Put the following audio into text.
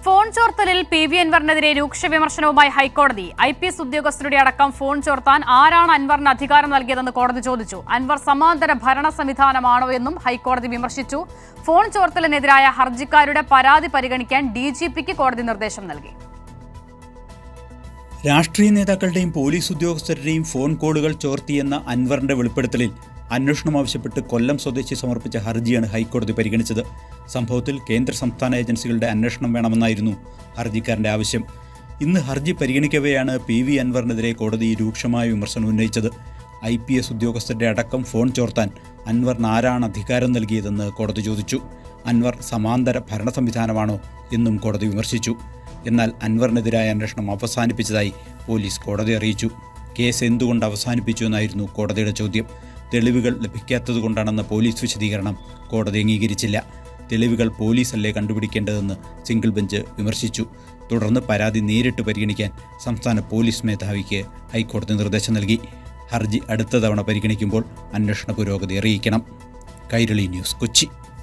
Phone ചോർത്തലിൽ PV അൻവറിനെതിരെ രൂക്ഷ വിമർശനവുമായി ഹൈക്കോടതി. IPS ഉദ്യോഗസ്ഥരുടെ അടക്കം ഫോൺ ചോർത്താൻ ആരാണ് അൻവറിന് അധികാരം നൽകിയതെന്ന് കോടതി ചോദിച്ചു. അൻവർ സമാന്തര ഭരണ സംവിധാനമാണോ എന്നും ഹൈക്കോടതി വിമർശിച്ചു. ഫോൺ ചോർത്തലിനെതിരായ ഹർജിക്കാരുടെ പരാതി പരിഗണിക്കാൻ DGPക്ക് കോടതി നിർദ്ദേശം നൽകി. രാഷ്ട്രീയ നേതാക്കളുടെയും പോലീസ് ഉദ്യോഗസ്ഥരുടെയും ഫോൺ കോളുകൾ ചോർത്തിയെന്ന അൻവറിന്റെ വെളിപ്പെടുത്തലിൽ അന്വേഷണം ആവശ്യപ്പെട്ട് കൊല്ലം സ്വദേശി സമർപ്പിച്ച ഹർജിയാണ് ഹൈക്കോടതി പരിഗണിച്ചത്. സംഭവത്തിൽ കേന്ദ്ര സംസ്ഥാന ഏജൻസികളുടെ അന്വേഷണം വേണമെന്നായിരുന്നു ഹർജിക്കാരന്റെ ആവശ്യം. ഇന്ന് ഹർജി പരിഗണിക്കവെയാണ് PV അൻവറിനെതിരെ കോടതി രൂക്ഷമായ വിമർശനം ഉന്നയിച്ചത്. IPS ഉദ്യോഗസ്ഥരുടെ അടക്കം ഫോൺ ചോർത്താൻ അൻവറിന് ആരാണ് അധികാരം നൽകിയതെന്ന് കോടതി ചോദിച്ചു. അൻവർ സമാന്തര ഭരണ സംവിധാനമാണോ എന്നും കോടതി വിമർശിച്ചു. എന്നാൽ അൻവറിനെതിരായ അന്വേഷണം അവസാനിപ്പിച്ചതായി പോലീസ് കോടതി അറിയിച്ചു. കേസ് എന്തുകൊണ്ട് അവസാനിപ്പിച്ചു എന്നായിരുന്നു കോടതിയുടെ ചോദ്യം. തെളിവുകൾ ലഭിക്കാത്തതുകൊണ്ടാണെന്ന പോലീസ് വിശദീകരണം കോടതി അംഗീകരിച്ചില്ല. തെളിവുകൾ പോലീസല്ലേ കണ്ടുപിടിക്കേണ്ടതെന്ന് സിംഗിൾ ബെഞ്ച് വിമർശിച്ചു. തുടർന്ന് പരാതി നേരിട്ട് പരിഗണിക്കാൻ സംസ്ഥാന പോലീസ് മേധാവിക്ക് ഹൈക്കോടതി നിർദ്ദേശം നൽകി. ഹർജി അടുത്ത തവണ പരിഗണിക്കുമ്പോൾ അന്വേഷണ പുരോഗതി അറിയിക്കണം. കൈരളി ന്യൂസ്, കൊച്ചി.